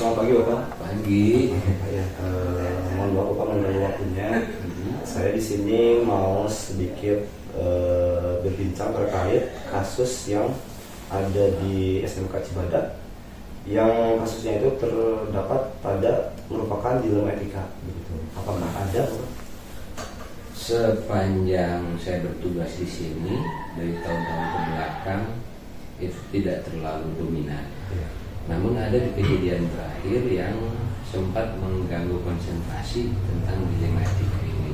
Selamat pagi Bapak. Pagi. Mohon maaf Bapak mengganggu waktunya. Saya di sini mau sedikit berbincang terkait kasus yang ada di SMK Cibadak, yang kasusnya itu terdapat pada merupakan dilema etika. Begitu. Apakah ada? Sepanjang saya bertugas di sini dari tahun-tahun ke belakang itu tidak terlalu dominan. Namun ada di kejadian terakhir yang sempat mengganggu konsentrasi tentang dilema etika ini.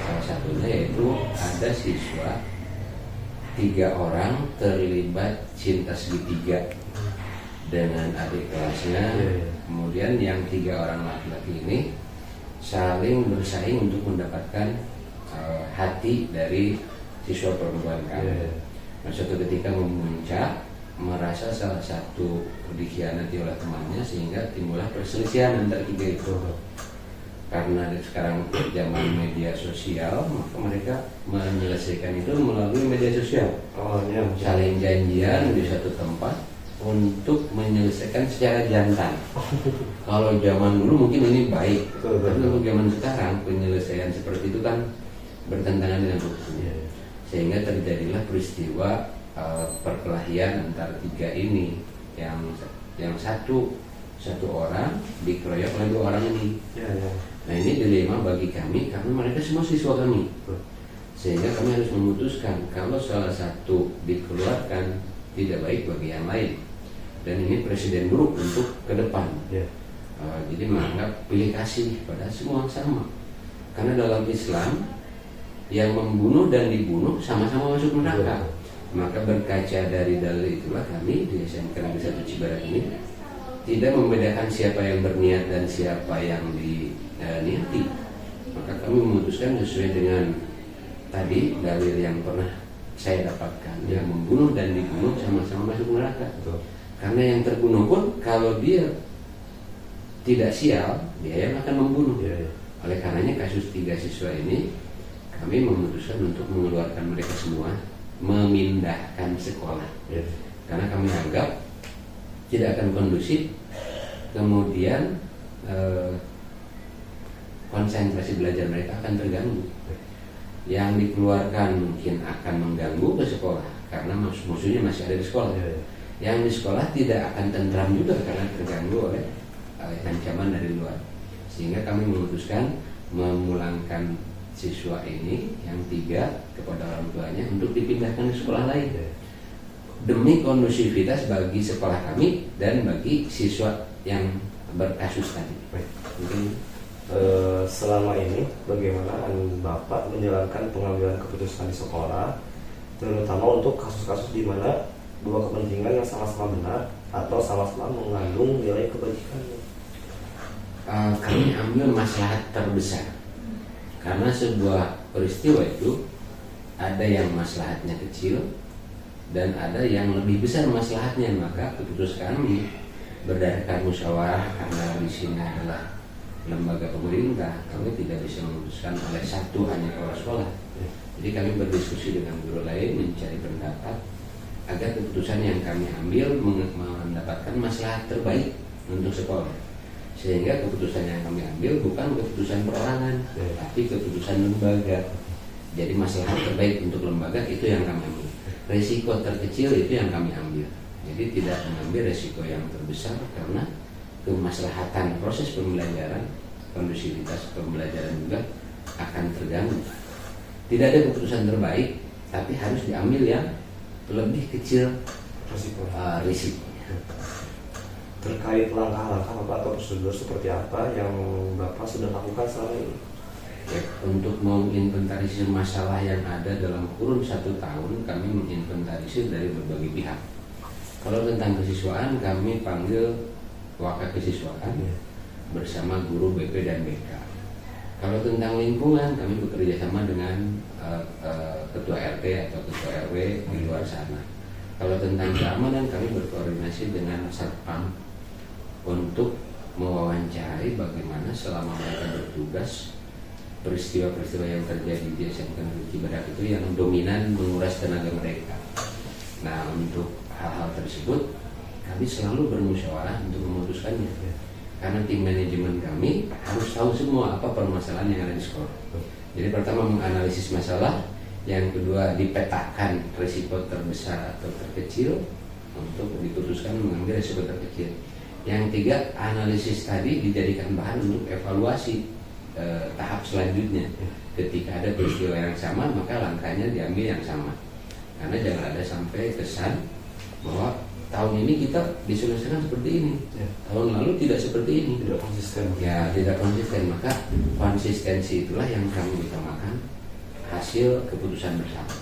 Salah satunya yaitu ada siswa 3 orang terlibat cinta segitiga dengan adik kelasnya. Kemudian yang 3 orang laki-laki ini saling bersaing untuk mendapatkan hati dari siswa perempuan kami. Nah, suatu ketika memuncak, merasa salah satu dikhianati oleh temannya sehingga timbullah perselisihan antara 3 itu. Karena sekarang zaman media sosial, maka mereka menyelesaikan itu melalui media sosial. Saling janjian di satu tempat untuk menyelesaikan secara jantan. Kalau zaman dulu mungkin ini baik, tapi untuk zaman sekarang penyelesaian seperti itu kan bertentangan dengan hukum. Sehingga terjadilah peristiwa perkelahian antara 3 ini, yang satu orang dikeroyok oleh 2 orang ini. Nah, ini dilema bagi kami karena mereka semua siswa kami. Sehingga kami harus memutuskan kalau salah satu dikeluarkan tidak baik bagi yang lain. Dan ini presiden buruk untuk ke depan. Jadi menganggap pilih kasih pada semua sama. Karena dalam Islam yang membunuh dan dibunuh sama-sama masuk neraka. Maka berkaca dari dalil itulah kami di SMK Negeri 1 Cibadak ini tidak membedakan siapa yang berniat dan siapa yang diniati. Maka kami memutuskan sesuai dengan tadi dalil yang pernah saya dapatkan, yang membunuh dan dibunuh sama-sama masuk neraka. Karena yang terbunuh pun kalau dia tidak sial, dia yang akan membunuh. Oleh karenanya kasus 3 siswa ini kami memutuskan untuk mengeluarkan mereka semua, memindahkan sekolah. Karena kami anggap tidak akan kondusif, kemudian konsentrasi belajar mereka akan terganggu. Yang dikeluarkan mungkin akan mengganggu ke sekolah karena musuhnya masih ada di sekolah. Yang di sekolah tidak akan tentram juga karena terganggu oleh ancaman dari luar. Sehingga kami memutuskan memulangkan siswa ini yang 3 kepada orang tuanya untuk dipindahkan ke sekolah lain demi kondusivitas bagi sekolah kami dan bagi siswa yang berkasus tadi. Mungkin selama ini bagaimana Bapak menjalankan pengambilan keputusan di sekolah, terutama untuk kasus-kasus di mana 2 kepentingan yang sama-sama benar atau sama-sama mengandung nilai kebajikan? Kami ambil maslahat terbesar. Karena sebuah peristiwa itu ada yang maslahatnya kecil dan ada yang lebih besar maslahatnya. Maka keputusan kami berdasarkan musyawarah, karena di sini adalah lembaga pemerintah, kami tidak bisa memutuskan oleh satu hanya kepala sekolah. Jadi kami berdiskusi dengan guru lain, mencari pendapat agar keputusan yang kami ambil mendapatkan maslahat terbaik untuk sekolah. Sehingga keputusan yang kami ambil bukan keputusan perorangan, tapi keputusan lembaga. Jadi maslahat terbaik untuk lembaga itu yang kami ambil. Resiko terkecil itu yang kami ambil. Jadi tidak mengambil resiko yang terbesar karena kemaslahatan proses pembelajaran, kondusivitas pembelajaran juga akan terganggu. Tidak ada keputusan terbaik, tapi harus diambil yang lebih kecil risikonya. Terkait langkah-langkah atau prosedur seperti apa yang Bapak sudah lakukan selama ini? Untuk menginventarisir masalah yang ada dalam kurun 1 tahun, kami menginventarisir dari berbagai pihak. Kalau tentang kesiswaan, kami panggil wakil kesiswaan bersama guru BP dan BK. Kalau tentang lingkungan, kami bekerja sama dengan ketua RT atau ketua RW di luar sana. Kalau tentang keamanan, kami berkoordinasi dengan Satpam untuk mewawancarai bagaimana selama mereka bertugas peristiwa-peristiwa yang terjadi di SMK Negeri Cibadak itu yang dominan menguras tenaga mereka. Nah, untuk hal-hal tersebut kami selalu bermusyawarah untuk memutuskannya. Karena tim manajemen kami harus tahu semua apa permasalahan yang ada di sekolah. Jadi pertama menganalisis masalah, yang kedua dipetakan risiko terbesar atau terkecil untuk diputuskan mengambil risiko terkecil. Yang tiga, analisis tadi dijadikan bahan untuk evaluasi tahap selanjutnya. Ketika ada peristiwa yang sama, maka langkahnya diambil yang sama. Karena jangan ada sampai kesan bahwa tahun ini kita diselesaikan seperti ini, tahun lalu tidak seperti ini, tidak konsisten. Ya, tidak konsisten. Maka konsistensi itulah yang kami utamakan, hasil keputusan bersama.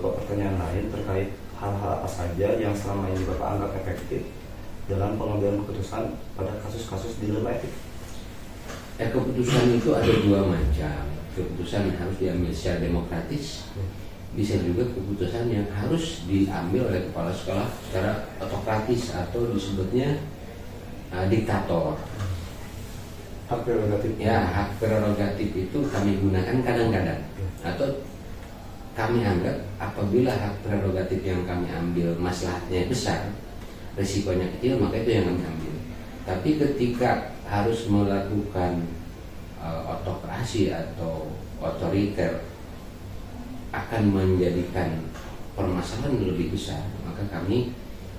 Bapak, pertanyaan lain terkait hal-hal apa saja yang selama ini Bapak anggap efektif dalam pengambilan keputusan pada kasus-kasus dilema etik? Keputusan itu ada dua macam. Keputusan yang harus diambil secara demokratis, bisa juga keputusan yang harus diambil oleh kepala sekolah secara otokratis atau disebutnya diktator. Hak prerogatif. Ya, hak prerogatif itu kami gunakan kadang-kadang, atau kami anggap apabila hak prerogatif yang kami ambil maslahatnya besar, risikonya kecil, maka itu yang kami ambil. Tapi ketika harus melakukan otokrasi atau otoriter akan menjadikan permasalahan lebih besar, maka kami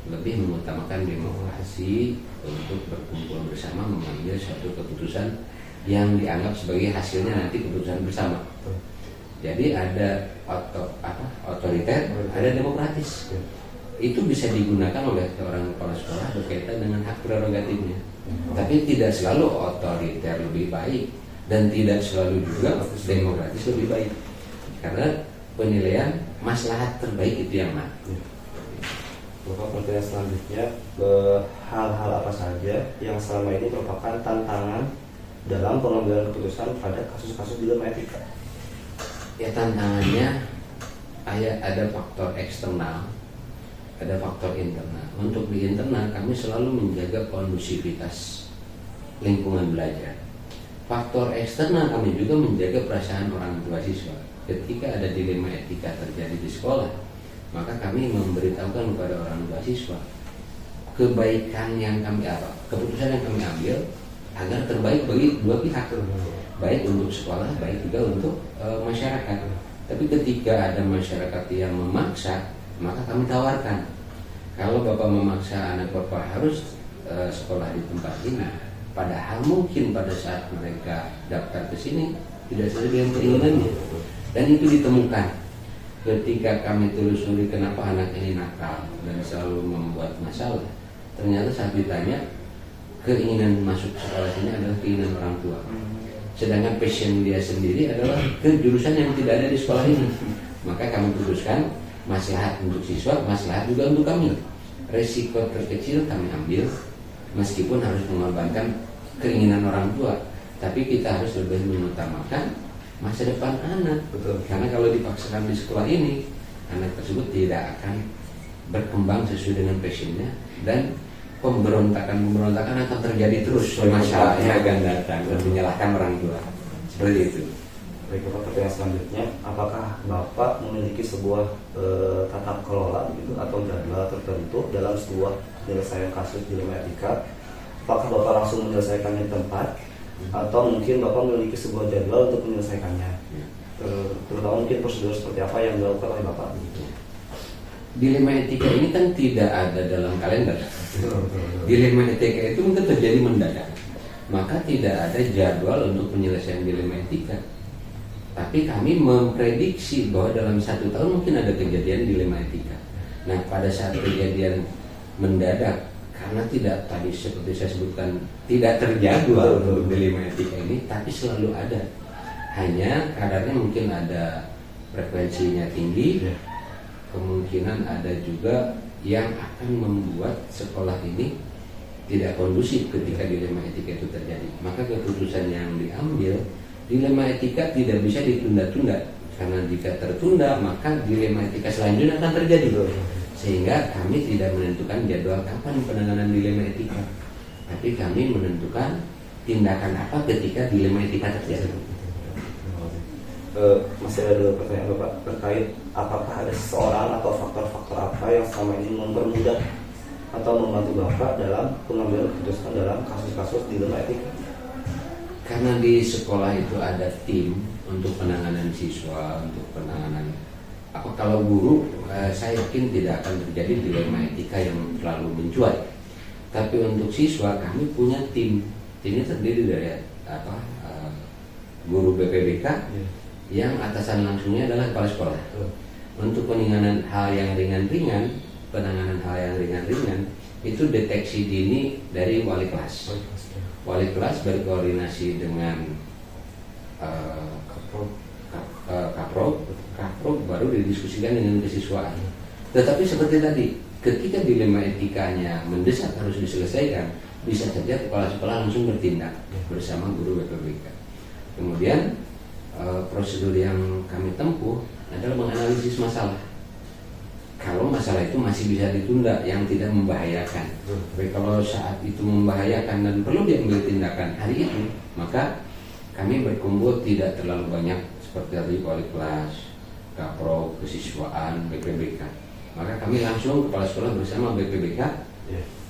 lebih mengutamakan demokrasi untuk berkumpul bersama mengambil suatu keputusan yang dianggap sebagai hasilnya nanti keputusan bersama. Jadi ada otoriter, ada demokratis. Itu bisa digunakan oleh seorang kepala sekolah berkaitan dengan hak prerogatifnya. Tapi tidak selalu otoriter lebih baik dan tidak selalu juga demokratis lebih baik. Karena penilaian maslahat terbaik itu yang mana. Bapak, pertanyaan selanjutnya, hal-hal apa saja yang selama ini merupakan tantangan dalam pengambilan keputusan pada kasus-kasus dilema etika? Ya, tantangannya ada faktor eksternal, ada faktor internal. Untuk di internal kami selalu menjaga kondusivitas lingkungan belajar. Faktor eksternal kami juga menjaga perasaan orang tua siswa. Ketika ada dilema etika terjadi di sekolah, maka kami memberitahukan kepada orang tua siswa kebaikan yang kami keputusan yang kami ambil agar terbaik bagi dua pihak, baik untuk sekolah, baik juga untuk masyarakat. Tapi ketika ada masyarakat yang memaksa, maka kami tawarkan, kalau Bapak memaksa anak Bapak harus sekolah di tempat ini, padahal mungkin pada saat mereka daftar ke sini tidak sesuai dengan keinginannya, dan itu ditemukan ketika kami telusuri kenapa anak ini nakal dan selalu membuat masalah. Ternyata saat ditanya, keinginan masuk sekolah ini adalah keinginan orang tua, sedangkan passion dia sendiri adalah ke jurusan yang tidak ada di sekolah ini. Maka kami putuskan maslahat untuk siswa, maslahat juga untuk kami. Resiko terkecil kami ambil, meskipun harus mengorbankan keinginan orang tua, tapi kita harus lebih mengutamakan masa depan anak. Betul. Karena kalau dipaksakan di sekolah ini, anak tersebut tidak akan berkembang sesuai dengan passionnya, dan pemberontakan akan terjadi terus. Masalahnya akan datang dan menyalahkan orang tua. Seperti itu. Baik, Bapak, pertanyaan selanjutnya, apakah Bapak memiliki sebuah tata kelola gitu, atau jadwal tertentu dalam sebuah penyelesaian kasus dilema etika? Apakah Bapak langsung menyelesaikannya di tempat, atau mungkin Bapak memiliki sebuah jadwal untuk menyelesaikannya? Terutama mungkin prosedur seperti apa yang dilakukan oleh Bapak gitu. Dilema etika ini kan tidak ada dalam kalender. Dilema etika itu mungkin terjadi mendadak, maka tidak ada jadwal untuk penyelesaian dilema etika. Tapi kami memprediksi bahwa dalam 1 tahun mungkin ada kejadian dilema etika. Nah, pada saat kejadian mendadak, karena tidak, tadi seperti saya sebutkan, tidak terjadwal untuk dilema etika ini, tapi selalu ada. Hanya kadarnya mungkin ada frekuensinya tinggi, kemungkinan ada juga yang akan membuat sekolah ini tidak kondusif ketika dilema etika itu terjadi. Maka keputusan yang diambil, dilema etika tidak bisa ditunda-tunda, karena jika tertunda maka dilema etika selanjutnya akan terjadi. Sehingga kami tidak menentukan jadwal kapan penanganan dilema etika, tapi kami menentukan tindakan apa ketika dilema etika terjadi. Masih ada 2 pertanyaan Bapak terkait apakah ada seseorang atau faktor-faktor apa yang selama ini mempermudah atau membantu Bapak dalam pengambilan keputusan dalam kasus-kasus dilema etika? Karena di sekolah itu ada tim untuk penanganan siswa, untuk penanganan apa kalau guru, saya yakin tidak akan terjadi dilema etika yang terlalu mencuat. Tapi untuk siswa kami punya tim. Timnya terdiri dari guru BPBK yang atasan langsungnya adalah kepala sekolah. Untuk penanganan hal yang ringan-ringan, itu deteksi dini dari wali kelas. Wali kelas berkoordinasi dengan kaprok baru didiskusikan dengan kesiswaan. Tetapi seperti tadi, ketika dilema etikanya mendesak harus diselesaikan, bisa saja kepala sekolah langsung bertindak bersama guru BPBK. Kemudian prosedur yang kami tempuh adalah menganalisis masalah. Kalau masalah itu masih bisa ditunda yang tidak membahayakan. Tapi kalau saat itu membahayakan dan perlu diambil tindakan hari itu, maka kami berkumpul tidak terlalu banyak seperti tadi wali kelas, kaprok, kesiswaan, BPBK. Maka kami langsung kepala sekolah bersama BPBK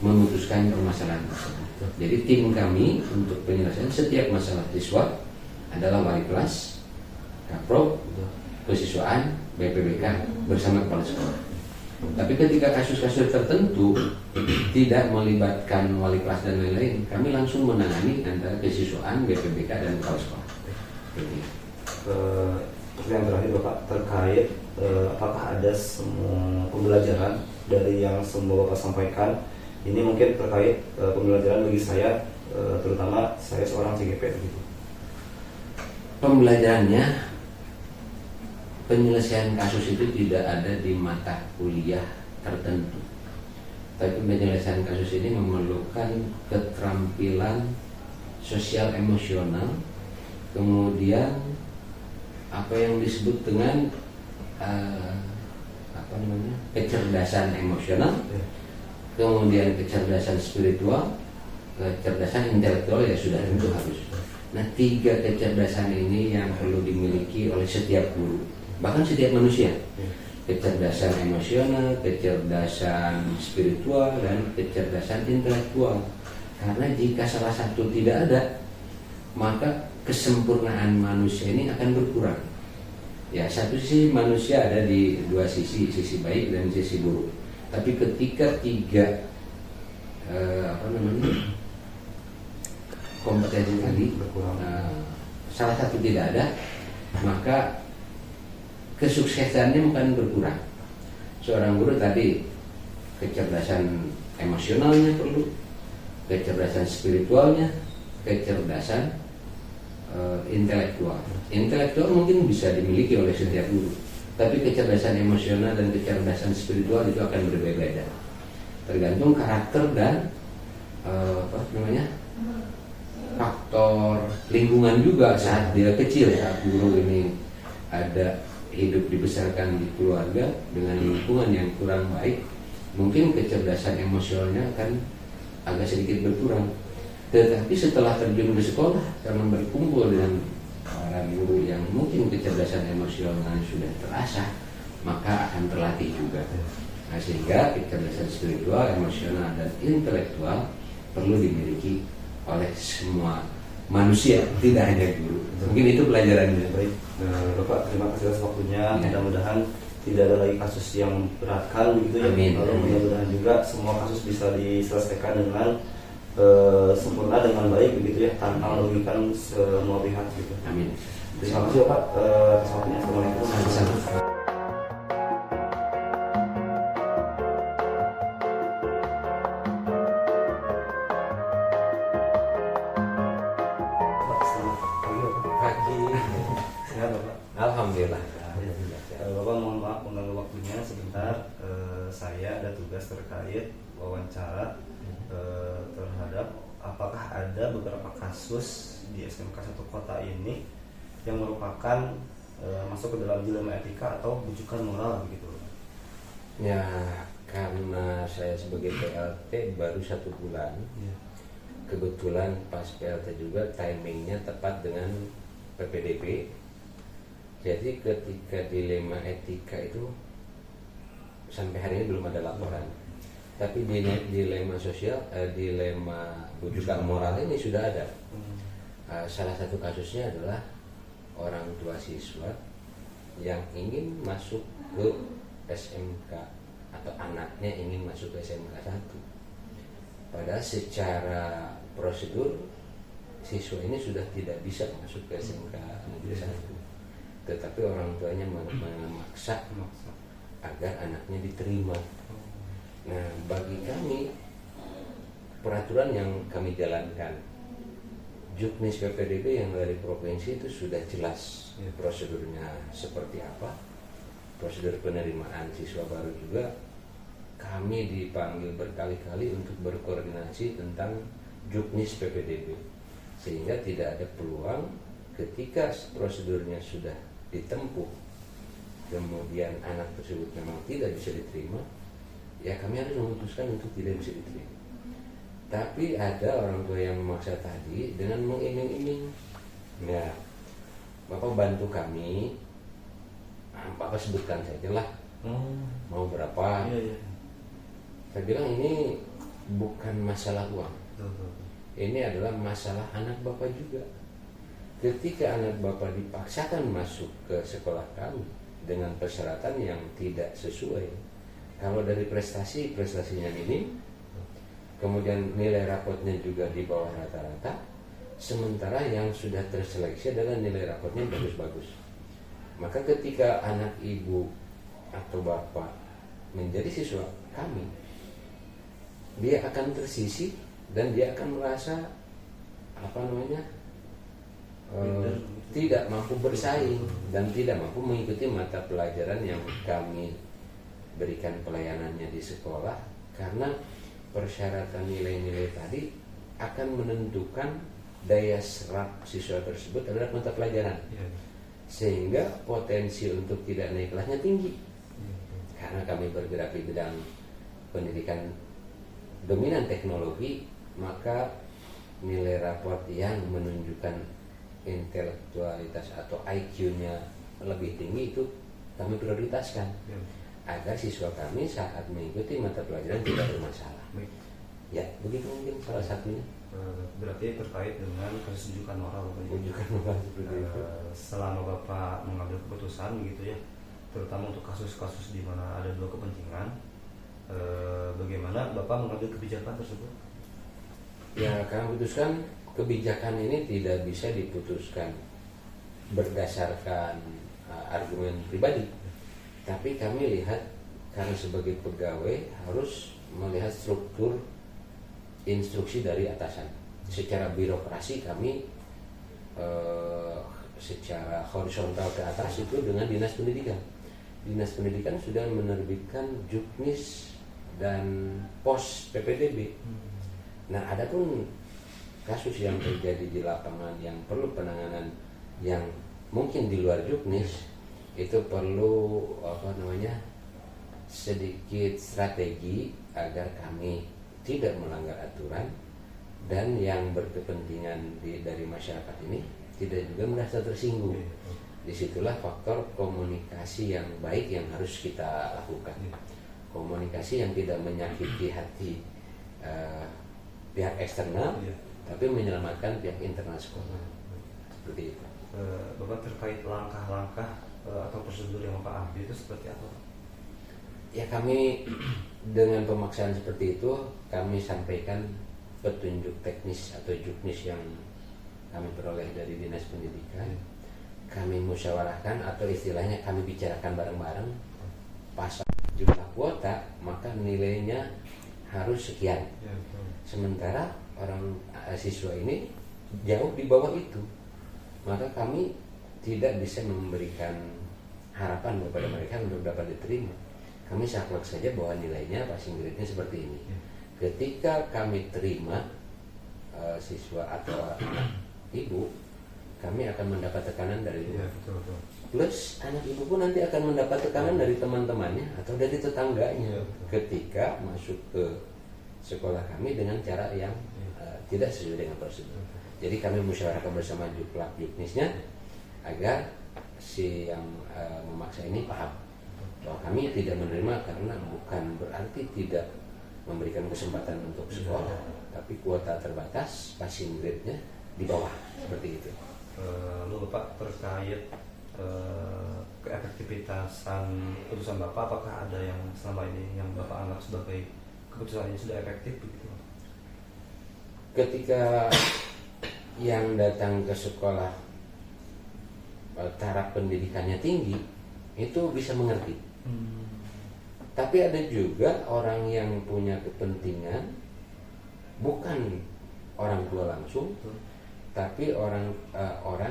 memutuskan permasalahan tersebut. Jadi tim kami untuk penyelesaian setiap masalah siswa adalah wali kelas, kaprok, kesiswaan, BPBK bersama kepala sekolah. Tapi ketika kasus-kasus tertentu tidak melibatkan wali kelas dan lain-lain, kami langsung menangani antara kesiswaan, BPBK dan kepala sekolah. Yang terakhir Bapak terkait apakah ada semua pembelajaran dari yang semua Bapak sampaikan ini mungkin terkait pembelajaran bagi saya, terutama saya seorang CGP gitu. Pembelajarannya, penyelesaian kasus itu tidak ada di mata kuliah tertentu. Tapi penyelesaian kasus ini memerlukan keterampilan sosial emosional, kemudian apa yang disebut dengan kecerdasan emosional, kemudian kecerdasan spiritual, kecerdasan intelektual ya sudah tentu harus. Nah, 3 kecerdasan ini yang perlu dimiliki oleh setiap guru, bahkan setiap manusia. Kecerdasan emosional, kecerdasan spiritual, dan kecerdasan intelektual. Karena jika salah satu tidak ada, maka kesempurnaan manusia ini akan berkurang. Ya, satu sisi manusia ada di dua sisi, sisi baik dan sisi buruk. Tapi ketika 3 kompetensi tadi salah satu tidak ada, maka kesuksesannya akan berkurang. Seorang guru tadi kecerdasan emosionalnya perlu, kecerdasan spiritualnya, kecerdasan intelektual. Intelektual mungkin bisa dimiliki oleh setiap guru, tapi kecerdasan emosional dan kecerdasan spiritual itu akan berbeda-beda, tergantung karakter dan faktor lingkungan juga saat dia kecil. Saat guru ini ada hidup dibesarkan di keluarga dengan lingkungan yang kurang baik, mungkin kecerdasan emosionalnya akan agak sedikit berkurang. Tetapi setelah terjun ke sekolah, karena berkumpul dengan para guru yang mungkin kecerdasan emosionalnya sudah terasah, maka akan terlatih juga. Nah, sehingga kecerdasan spiritual, emosional, dan intelektual perlu dimiliki oleh semua manusia, tidak hanya guru. Mungkin itu pelajarannya. Baik, Bapak terima kasih atas waktunya. Mudah-mudahan tidak ada lagi kasus yang beratkan begitu ya. Lalu mudah-mudahan juga semua kasus bisa diselesaikan dengan sempurna dengan baik begitu ya, tanpa merugikan semua pihak gitu. Amin. Terima kasih Bapak atas waktunya. Assalamualaikum. Alhamdulillah. Bapak mohon maaf mengganggu waktunya sebentar. Saya ada tugas terkait wawancara terhadap apakah ada beberapa kasus di SMK 1 Kota ini yang merupakan masuk ke dalam dilema etika atau bujukan moral begitu. Ya, karena saya sebagai PLT baru 1 bulan, kebetulan pas PLT juga timingnya tepat dengan PPDB. Jadi ketika dilema etika itu sampai hari ini belum ada laporan. Tapi dilema sosial, dilema bujukan moral ini sudah ada. Salah satu kasusnya adalah orang tua siswa yang ingin masuk ke SMK atau anaknya ingin masuk ke SMK 1. Padahal secara prosedur siswa ini sudah tidak bisa masuk ke SMK Negeri 1. Tetapi orang tuanya memaksa agar anaknya diterima. Nah, bagi kami peraturan yang kami jalankan, Juknis PPDB yang dari provinsi itu sudah jelas prosedurnya seperti apa. Prosedur penerimaan siswa baru juga kami dipanggil berkali-kali untuk berkoordinasi tentang Juknis PPDB, sehingga tidak ada peluang ketika prosedurnya sudah ditempuh kemudian anak tersebut memang tidak bisa diterima, ya kami harus memutuskan untuk tidak bisa diterima. Tapi ada orang tua yang memaksa tadi dengan mengiming-iming, ya Bapak bantu kami, Bapak sebutkan saja lah mau berapa. Saya bilang ini bukan masalah uang, ini adalah masalah anak Bapak juga. Ketika anak Bapak dipaksakan masuk ke sekolah kami dengan persyaratan yang tidak sesuai, kalau dari prestasinya minim, kemudian nilai rapotnya juga di bawah rata-rata, sementara yang sudah terseleksi adalah nilai rapotnya bagus-bagus, maka ketika anak ibu atau bapak menjadi siswa kami, dia akan tersisih dan dia akan merasa tidak mampu bersaing dan tidak mampu mengikuti mata pelajaran yang kami berikan pelayanannya di sekolah, karena persyaratan nilai-nilai tadi akan menentukan daya serap siswa tersebut terhadap mata pelajaran, sehingga potensi untuk tidak naik kelasnya tinggi. Karena kami bergerak di bidang pendidikan dominan teknologi, maka nilai raport yang menunjukkan intelektualitas atau IQ-nya lebih tinggi itu kami prioritaskan agar siswa kami saat mengikuti mata pelajaran tidak bermasalah. Ya, begitu mungkin salah satunya. Berarti terkait dengan kesejukan moral, Kesejukan moral seperti itu. Selama Bapak mengambil keputusan gitu ya, terutama untuk kasus-kasus di mana ada dua kepentingan, bagaimana Bapak mengambil kebijakan tersebut? Ya, kami putuskan kebijakan ini tidak bisa diputuskan berdasarkan argumen pribadi, tapi kami lihat karena sebagai pegawai harus melihat struktur instruksi dari atasan. Secara birokrasi kami secara horizontal ke atas itu dengan dinas pendidikan. Dinas pendidikan sudah menerbitkan Juknis dan pos PPDB. Nah, adapun kasus yang terjadi di lapangan yang perlu penanganan yang mungkin di luar Juknis, itu perlu sedikit strategi agar kami tidak melanggar aturan dan yang berkepentingan dari masyarakat ini tidak juga merasa tersinggung. Disitulah faktor komunikasi yang baik yang harus kita lakukan. Komunikasi yang tidak menyakiti hati pihak eksternal, tapi menyelamatkan pihak internal sekolah. Seperti itu. Bapak terkait langkah-langkah atau prosedur yang Bapak ambil itu seperti apa? Ya, kami dengan pemaksaan seperti itu kami sampaikan petunjuk teknis atau Juknis yang kami peroleh dari Dinas Pendidikan. Kami musyawarahkan atau istilahnya kami bicarakan bareng-bareng, pasal jumlah kuota maka nilainya harus sekian. Sementara orang siswa ini jauh di bawah itu, maka kami tidak bisa memberikan harapan kepada mereka untuk dapat diterima. Kami saklek saja bahwa nilainya passing grade-nya seperti ini. Ketika kami terima siswa atau anak ibu, kami akan mendapat tekanan dari luar. Plus anak ibu pun nanti akan mendapat tekanan dari teman-temannya atau dari tetangganya ketika masuk ke sekolah kami dengan cara yang tidak sesuai dengan prosedur. Jadi kami musyawarahkan bersama Juknisnya agar si yang memaksa ini paham bahwa kami tidak menerima, karena bukan berarti tidak memberikan kesempatan untuk sekolah, tapi kuota terbatas, passing grade-nya di bawah, seperti itu. Lalu Bapak terkait keefektivitasan keputusan Bapak, apakah ada yang selama ini yang Bapak anggap sebagai keputusan ini sudah efektif begitu? Ketika yang datang ke sekolah taraf pendidikannya tinggi, itu bisa mengerti. Tapi ada juga orang yang punya kepentingan, bukan orang tua langsung, tapi orang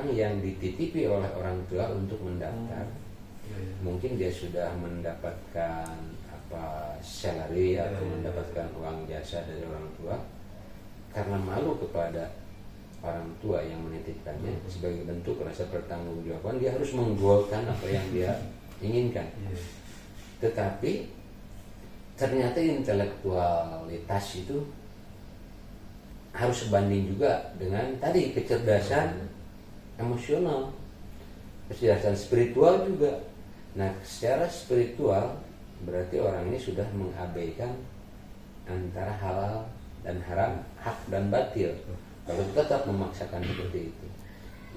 yang dititipi oleh orang tua untuk mendaftar. Mungkin dia sudah mendapatkan salary atau mendapatkan uang jasa dari orang tua, karena malu kepada orang tua yang menitipkannya, sebagai bentuk rasa pertanggungjawaban dia harus menggolkan apa yang dia inginkan. Tetapi ternyata intelektualitas itu harus sebanding juga dengan tadi kecerdasan emosional, kecerdasan spiritual juga. Nah, secara spiritual berarti orang ini sudah mengabaikan antara halal dan haram, hak dan batil, kalau tetap memaksakan seperti itu.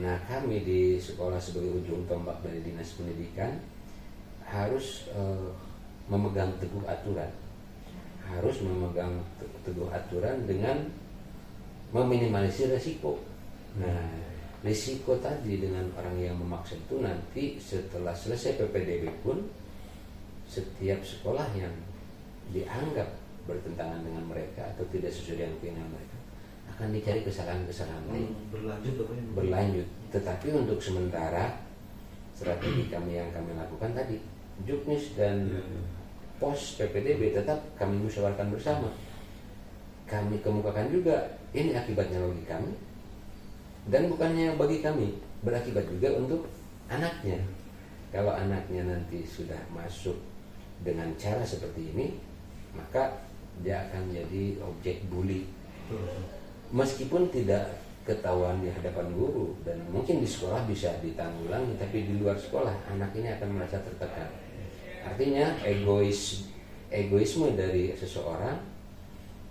Nah, kami di sekolah sebagai ujung tombak dari Dinas Pendidikan harus memegang teguh aturan, dengan meminimalisir resiko. Nah, risiko tadi dengan orang yang memaksa itu nanti setelah selesai PPDB pun setiap sekolah yang dianggap bertentangan dengan mereka atau tidak sesuai dengan keinginan mereka akan dicari kesalahan-kesalahan lain. Berlanjut. Tetapi untuk sementara strategi kami yang kami lakukan tadi, Juknis dan pos PPDB tetap kami musyawarahkan bersama. Kami kemukakan juga ini akibatnya bagi kami, dan bukannya bagi kami, berakibat juga untuk anaknya. Kalau anaknya nanti sudah masuk dengan cara seperti ini, maka dia akan jadi objek bully. Meskipun tidak ketahuan di hadapan guru dan mungkin di sekolah bisa ditanggulangi, tapi di luar sekolah anak ini akan merasa tertekan. Artinya egoisme dari seseorang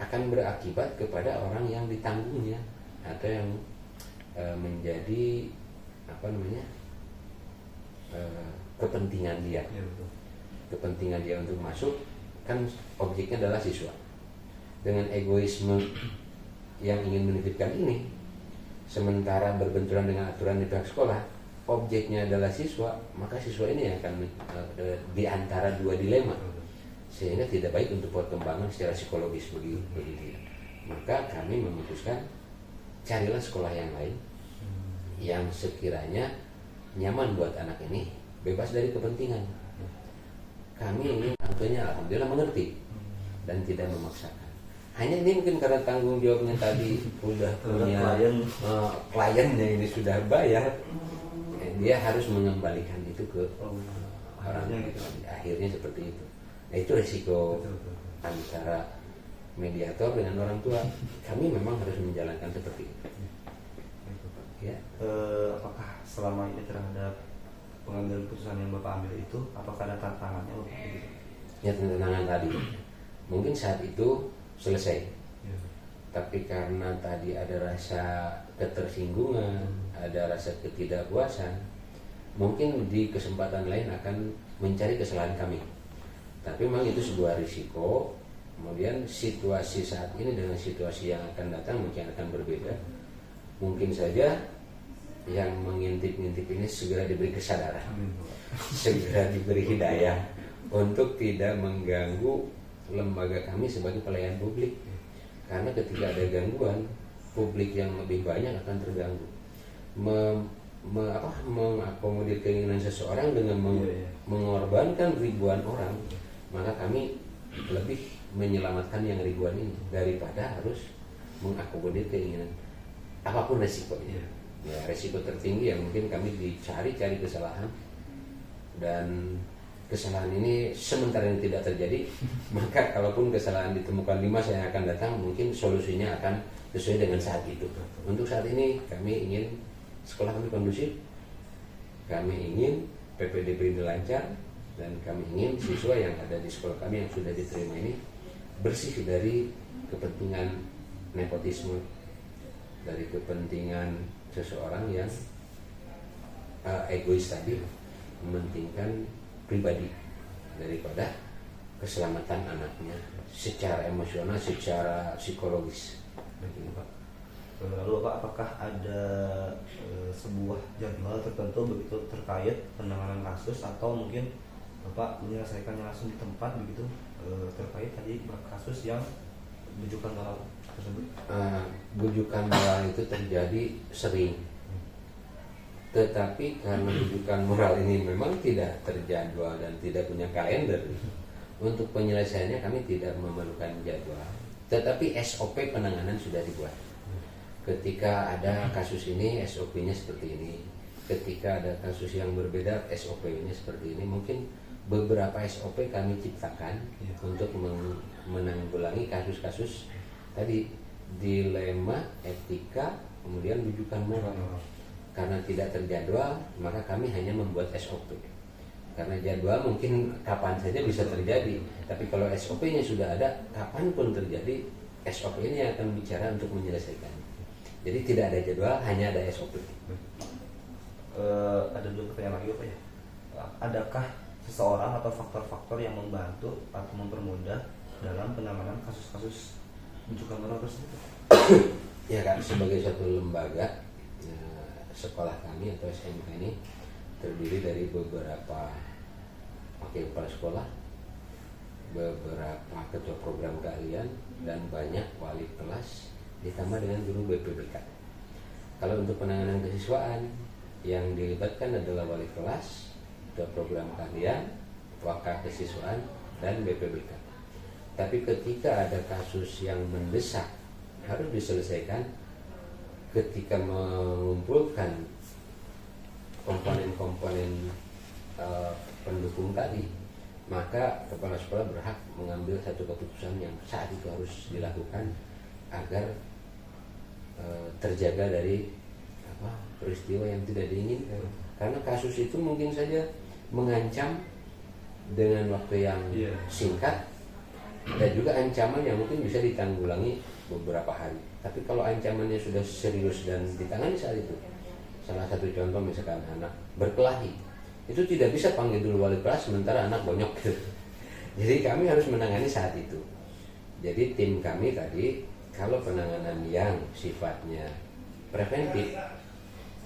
akan berakibat kepada orang yang ditanggungnya atau yang menjadi kepentingan dia. Kepentingan dia untuk masuk, kan objeknya adalah siswa. Dengan egoisme yang ingin menitipkan ini, sementara berbenturan dengan aturan di pihak sekolah, objeknya adalah siswa, maka siswa ini akan di antara dua dilema, sehingga tidak baik untuk perkembangan secara psikologis bagi dia. Maka kami memutuskan carilah sekolah yang lain yang sekiranya nyaman buat anak ini, bebas dari kepentingan. Kami ini tentunya alhamdulillah mengerti dan tidak memaksakan. Hanya ini mungkin karena tanggung jawabnya tadi udah punya kliennya ini sudah bayar, dia harus mengembalikan itu ke orangnya gitu. Akhirnya seperti itu. Nah, itu resiko antara mediator dengan orang tua. Kami memang harus menjalankan seperti itu. Ya. Apakah selama ini terhadap pengambilan keputusan yang Bapak ambil itu, apakah ada tantangannya? Ya, tantangan tadi. Mungkin saat itu selesai. Tapi karena tadi ada rasa ketersinggungan, ada rasa ketidakpuasan, mungkin di kesempatan lain akan mencari kesalahan kami. Tapi memang itu sebuah risiko. Kemudian situasi saat ini dengan situasi yang akan datang mungkin akan berbeda. Mungkin saja yang mengintip-ngintip ini segera diberi kesadaran, segera diberi hidayah untuk tidak mengganggu lembaga kami sebagai pelayan publik. Karena ketika ada gangguan, publik yang lebih banyak akan terganggu. Mengakomodir keinginan seseorang dengan mengorbankan ribuan orang, maka kami lebih menyelamatkan yang ribuan ini daripada harus mengakomodir keinginan apapun resikonya. Ya, resiko tertinggi yang mungkin kami dicari-cari kesalahan, dan kesalahan ini sementara ini tidak terjadi, maka kalaupun kesalahan ditemukan di masa yang akan datang, mungkin solusinya akan sesuai dengan saat itu. Untuk saat ini kami ingin sekolah kami kondusif, kami ingin PPDB ini lancar, dan kami ingin siswa yang ada di sekolah kami yang sudah diterima ini bersih dari kepentingan nepotisme, dari kepentingan seseorang yang egois tadi, mementingkan pribadi daripada keselamatan anaknya secara emosional, secara psikologis. Begitu, Pak. Lalu Pak, apakah ada sebuah jadwal tertentu begitu terkait penanganan kasus, atau mungkin Bapak menyelesaikannya langsung di tempat begitu terkait tadi kasus yang bujukan moral tersebut? Bujukan moral itu terjadi sering, tetapi karena bujukan moral ini memang tidak terjadwal dan tidak punya kalender, untuk penyelesaiannya kami tidak memerlukan jadwal, tetapi SOP penanganan sudah dibuat. Ketika ada kasus ini, SOP-nya seperti ini. Ketika ada kasus yang berbeda, SOP-nya seperti ini. Mungkin beberapa SOP kami ciptakan untuk menanggulangi kasus-kasus tadi, dilema, etika, kemudian bujukan moral. Karena tidak terjadwal, maka kami hanya membuat SOP. Karena jadwal mungkin kapan saja bisa terjadi, tapi kalau SOP-nya sudah ada, kapanpun terjadi, SOP ini akan bicara untuk menyelesaikan. Jadi tidak ada jadwal, hanya ada SOP. Ada dua pertanyaan lagi Pak ya. Adakah seseorang atau faktor-faktor yang membantu atau mempermudah dalam penanganan kasus-kasus bujukan moral tersebut? Ya Kak, sebagai satu lembaga, sekolah kami atau SMK ini terdiri dari beberapa wakil kepala sekolah, beberapa ketua program keahlian, dan banyak wali kelas, ditambah dengan guru BPBK. Kalau untuk penanganan kesiswaan, yang dilibatkan adalah wali kelas, ketua program keahlian, wakil kesiswaan, dan BPBK. Tapi ketika ada kasus yang mendesak harus diselesaikan, ketika mengumpulkan komponen-komponen pendukung tadi, maka kepala sekolah berhak mengambil satu keputusan yang saat itu harus dilakukan agar terjaga dari peristiwa yang tidak diinginkan. Karena kasus itu mungkin saja mengancam dengan waktu yang singkat, dan juga ancaman yang mungkin bisa ditanggulangi beberapa hari. Tapi kalau ancamannya sudah serius dan ditangani saat itu, salah satu contoh misalkan anak berkelahi, itu tidak bisa panggil dulu wali kelas sementara anak bonyok gitu. Jadi kami harus menangani saat itu. Jadi tim kami tadi, kalau penanganan yang sifatnya preventif,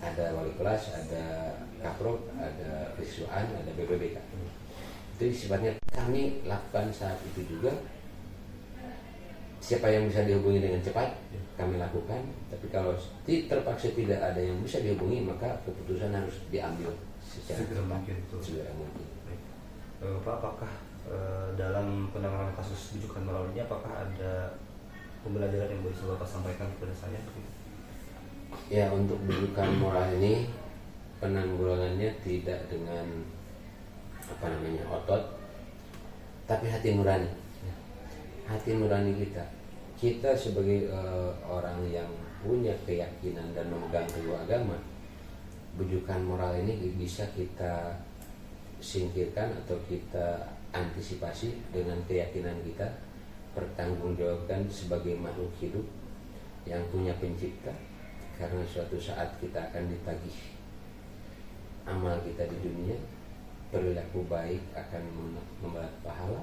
ada wali kelas, ada kaprok, ada kesiswaan, ada BPBK. Itu sifatnya kami lakukan saat itu juga. Siapa yang bisa dihubungi dengan cepat, kami lakukan. Tapi kalau terpaksa tidak ada yang bisa dihubungi, maka keputusan harus diambil secara segera mungkin. Pak, apakah dalam penanganan kasus bujukan moral ini, apakah ada pembelajaran yang bisa Bapak sampaikan kepada saya? Ya, untuk bujukan moral ini penanggulangannya tidak dengan otot, tapi hati nurani. Hati nurani kita sebagai orang yang punya keyakinan dan memegang teguh agama, bujukan moral ini bisa kita singkirkan atau kita antisipasi dengan keyakinan kita, pertanggungjawabkan sebagai makhluk hidup yang punya pencipta. Karena suatu saat kita akan ditagih amal kita di dunia, perilaku baik akan mendapat pahala,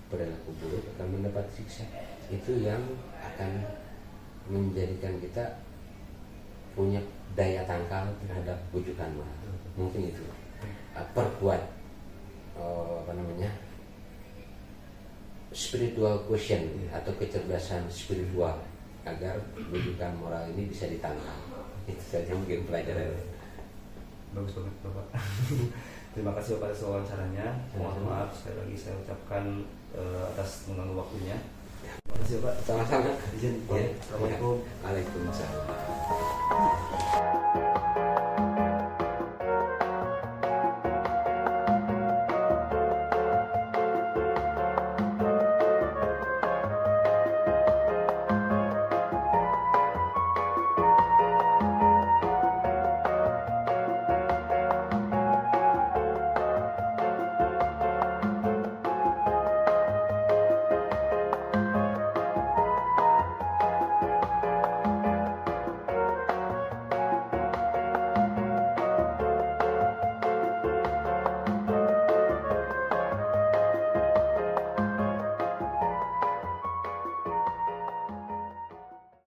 perilaku buruk akan mendapat siksa. Itu yang akan menjadikan kita punya daya tangkal terhadap bujukan moral. Mungkin itu perkuat spiritual quotient atau kecerdasan spiritual agar bujukan moral ini bisa ditangkal. Itu saja mungkin pelajaran. Bagus banget Bapak. Terima kasih Bapak atas wawancaranya. Mohon maaf sekali lagi saya ucapkan atas mengganggu waktunya. Terima kasih Bapak. Sama-sama. Izin. Assalamualaikum. Waalaikumsalam.